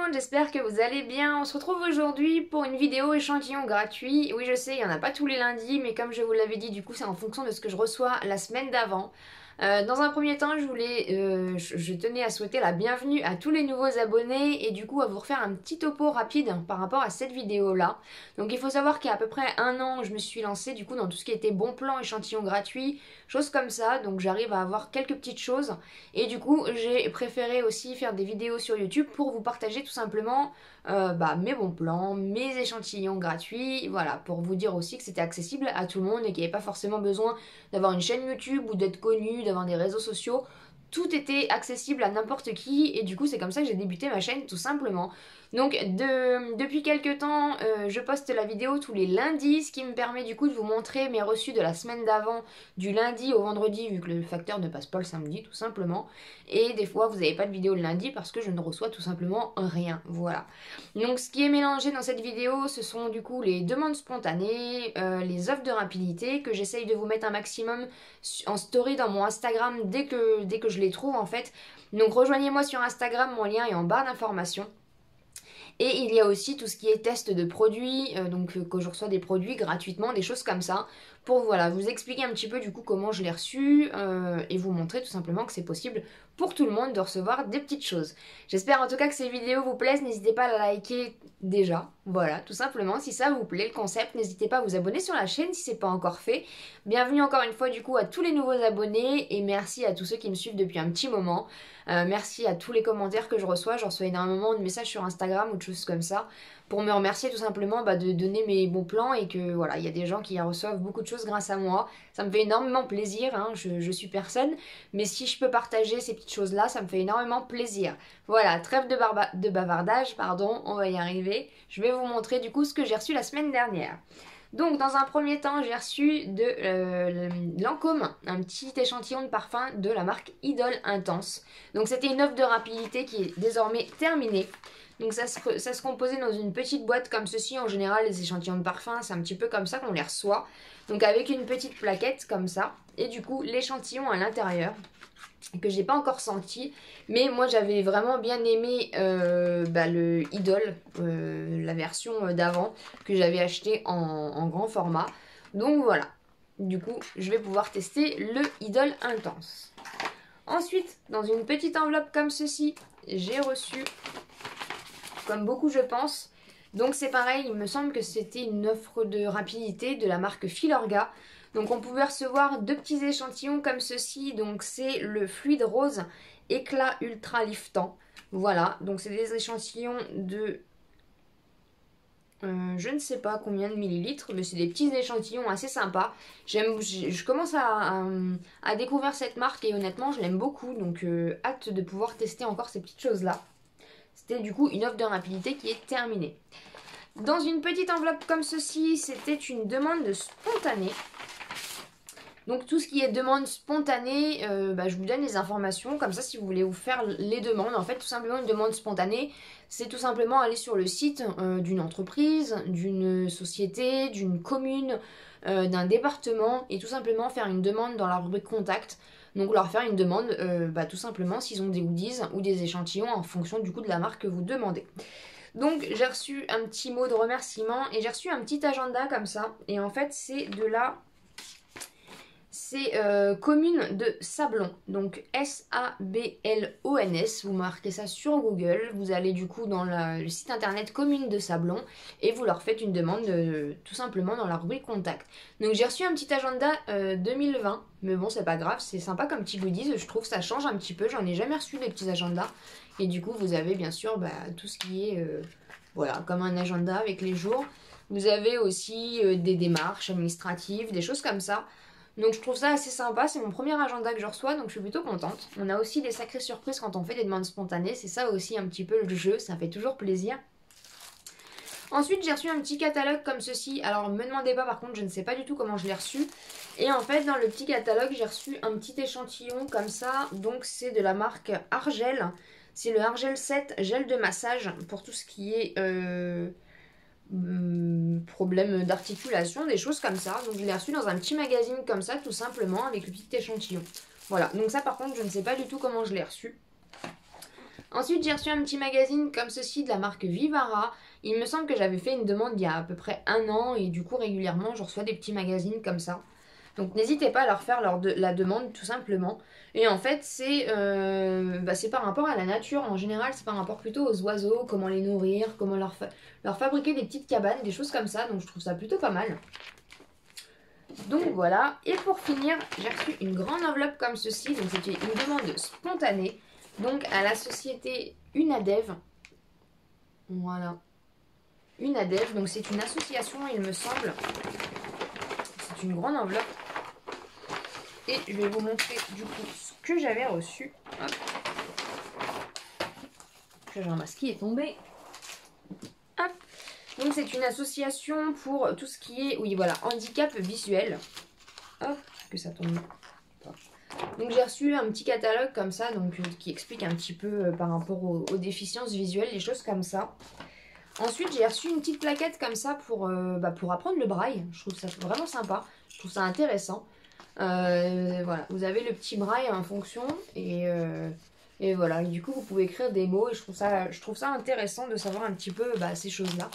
monde, j'espère que vous allez bien. On se retrouve aujourd'hui pour une vidéo échantillon gratuit. Oui, je sais, il n'y en a pas tous les lundis, mais comme je vous l'avais dit, du coup, c'est en fonction de ce que je reçois la semaine d'avant. Dans un premier temps, je tenais à souhaiter la bienvenue à tous les nouveaux abonnés et du coup à vous refaire un petit topo rapide par rapport à cette vidéo-là. Donc il faut savoir qu'il y a à peu près un an, je me suis lancée du coup dans tout ce qui était bon plan, échantillon gratuit, choses comme ça. Donc j'arrive à avoir quelques petites choses et du coup j'ai préféré aussi faire des vidéos sur YouTube pour vous partager tout simplement mes bons plans, mes échantillons gratuits, voilà, pour vous dire aussi que c'était accessible à tout le monde et qu'il n'y avait pas forcément besoin d'avoir une chaîne YouTube ou d'être connu, d'avoir des réseaux sociaux. Tout était accessible à n'importe qui et du coup c'est comme ça que j'ai débuté ma chaîne tout simplement. Donc depuis quelques temps je poste la vidéo tous les lundis, ce qui me permet du coup de vous montrer mes reçus de la semaine d'avant, du lundi au vendredi vu que le facteur ne passe pas le samedi tout simplement. Et des fois vous n'avez pas de vidéo le lundi parce que je ne reçois tout simplement rien, voilà. Donc ce qui est mélangé dans cette vidéo ce sont du coup les demandes spontanées, les offres de rapidité que j'essaye de vous mettre un maximum en story dans mon Instagram dès que je les trouve en fait. Donc rejoignez-moi sur Instagram, mon lien est en barre d'informations. Et il y a aussi tout ce qui est test de produits, que je reçois des produits gratuitement, des choses comme ça, pour voilà, vous expliquer un petit peu du coup comment je l'ai reçu et vous montrer tout simplement que c'est possible pour tout le monde de recevoir des petites choses. J'espère en tout cas que ces vidéos vous plaisent, n'hésitez pas à la liker déjà, voilà, tout simplement, si ça vous plaît le concept, n'hésitez pas à vous abonner sur la chaîne si c'est pas encore fait. Bienvenue encore une fois du coup à tous les nouveaux abonnés et merci à tous ceux qui me suivent depuis un petit moment. Merci à tous les commentaires que je reçois énormément de messages sur Instagram ou de choses comme ça pour me remercier tout simplement de donner mes bons plans et que voilà, il y a des gens qui reçoivent beaucoup de choses grâce à moi. Ça me fait énormément plaisir, hein, je suis personne, mais si je peux partager ces petites choses-là, ça me fait énormément plaisir. Voilà, trêve de bavardage, pardon, on va y arriver. Je vais vous montrer du coup ce que j'ai reçu la semaine dernière. Donc dans un premier temps j'ai reçu de Lancôme, un petit échantillon de parfum de la marque Idol Intense. Donc c'était une offre de rapidité qui est désormais terminée. Donc ça se composait dans une petite boîte comme ceci. En général les échantillons de parfum c'est un petit peu comme ça qu'on les reçoit. Donc avec une petite plaquette comme ça. Et du coup l'échantillon à l'intérieur que j'ai pas encore senti, mais moi j'avais vraiment bien aimé le Idol, la version d'avant que j'avais acheté en grand format. Donc voilà, du coup je vais pouvoir tester le Idol Intense. Ensuite, dans une petite enveloppe comme ceci, j'ai reçu, comme beaucoup je pense, donc c'est pareil, il me semble que c'était une offre de rapidité de la marque Filorga. Donc on pouvait recevoir deux petits échantillons comme ceci. Donc c'est le fluide rose éclat ultra liftant. Voilà, donc c'est des échantillons de je ne sais pas combien de millilitres, mais c'est des petits échantillons assez sympas. Je commence à découvrir cette marque et honnêtement je l'aime beaucoup. Donc hâte de pouvoir tester encore ces petites choses là. C'était du coup une offre de rapidité qui est terminée. Dans une petite enveloppe comme ceci, c'était une demande spontanée. Donc tout ce qui est demande spontanée, je vous donne les informations, comme ça si vous voulez vous faire les demandes. En fait tout simplement une demande spontanée, c'est tout simplement aller sur le site d'une entreprise, d'une société, d'une commune, d'un département et tout simplement faire une demande dans la rubrique contact. Donc leur faire une demande tout simplement s'ils ont des goodies ou des échantillons en fonction du coup de la marque que vous demandez. Donc j'ai reçu un petit mot de remerciement et j'ai reçu un petit agenda comme ça. Et en fait c'est de la... C'est commune de Sablons, donc S-A-B-L-O-N-S, vous marquez ça sur Google, vous allez du coup dans le site internet commune de Sablons et vous leur faites une demande tout simplement dans la rubrique contact. Donc j'ai reçu un petit agenda 2020, mais bon c'est pas grave, c'est sympa comme petit goodies, je trouve ça change un petit peu, j'en ai jamais reçu des petits agendas. Et du coup vous avez bien sûr tout ce qui est voilà, comme un agenda avec les jours. Vous avez aussi des démarches administratives, des choses comme ça. Donc je trouve ça assez sympa, c'est mon premier agenda que je reçois, donc je suis plutôt contente. On a aussi des sacrées surprises quand on fait des demandes spontanées, c'est ça aussi un petit peu le jeu, ça fait toujours plaisir. Ensuite j'ai reçu un petit catalogue comme ceci, alors me demandez pas par contre, je ne sais pas du tout comment je l'ai reçu. Et en fait dans le petit catalogue j'ai reçu un petit échantillon comme ça, donc c'est de la marque Argel. C'est le Argel 7 gel de massage pour tout ce qui est... problème d'articulation, des choses comme ça. Donc je l'ai reçu dans un petit magazine comme ça tout simplement avec le petit échantillon. Voilà, donc ça par contre je ne sais pas du tout comment je l'ai reçu. Ensuite, j'ai reçu un petit magazine comme ceci de la marque Vivara. Il me semble que j'avais fait une demande il y a à peu près un an et du coup régulièrement je reçois des petits magazines comme ça. Donc n'hésitez pas à leur faire la demande tout simplement. Et en fait c'est par rapport à la nature en général, c'est par rapport plutôt aux oiseaux, comment les nourrir, comment leur fabriquer des petites cabanes, des choses comme ça. Donc je trouve ça plutôt pas mal. Donc voilà, et pour finir, j'ai reçu une grande enveloppe comme ceci, donc c'était une demande spontanée, donc à la société Unadev. Voilà, Unadev, donc c'est une association il me semble, c'est une grande enveloppe. Et je vais vous montrer du coup ce que j'avais reçu. Hop. Que j'ai ramassé qui est tombé. Hop. Donc c'est une association pour tout ce qui est, oui voilà, handicap visuel. Hop, que ça tombe. Donc j'ai reçu un petit catalogue comme ça, donc qui explique un petit peu par rapport aux déficiences visuelles, des choses comme ça. Ensuite j'ai reçu une petite plaquette comme ça pour apprendre le braille. Je trouve ça vraiment sympa, je trouve ça intéressant. Voilà, vous avez le petit braille en fonction et voilà, et du coup vous pouvez écrire des mots et je trouve ça intéressant de savoir un petit peu ces choses-là.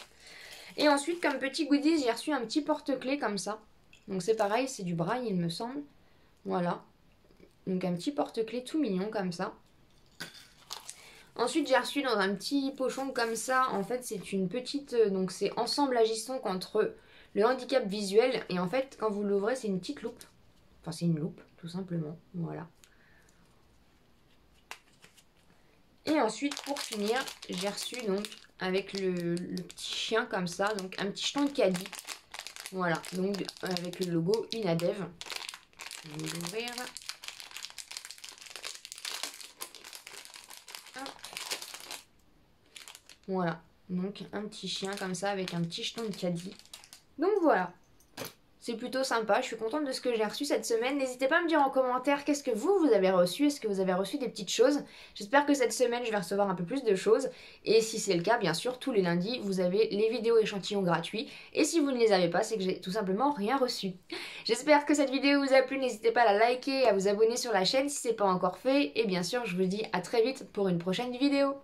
Et ensuite comme petit goodies j'ai reçu un petit porte-clés comme ça. Donc c'est pareil, c'est du braille il me semble. Voilà. Donc un petit porte-clés tout mignon comme ça. Ensuite j'ai reçu dans un petit pochon comme ça, en fait c'est une petite, donc c'est Ensemble agissons contre le handicap visuel. Et en fait quand vous l'ouvrez c'est une petite loupe. Enfin c'est une loupe tout simplement, voilà. Et ensuite pour finir j'ai reçu donc avec le petit chien comme ça, donc un petit jeton de caddie. Voilà, donc avec le logo Unadev. Je vais l'ouvrir. Voilà, donc un petit chien comme ça avec un petit jeton de caddie. Donc voilà, c'est plutôt sympa, je suis contente de ce que j'ai reçu cette semaine. N'hésitez pas à me dire en commentaire qu'est-ce que vous avez reçu, est-ce que vous avez reçu des petites choses. J'espère que cette semaine je vais recevoir un peu plus de choses. Et si c'est le cas, bien sûr, tous les lundis, vous avez les vidéos échantillons gratuits. Et si vous ne les avez pas, c'est que j'ai tout simplement rien reçu. J'espère que cette vidéo vous a plu, n'hésitez pas à la liker et à vous abonner sur la chaîne si ce n'est pas encore fait. Et bien sûr, je vous dis à très vite pour une prochaine vidéo.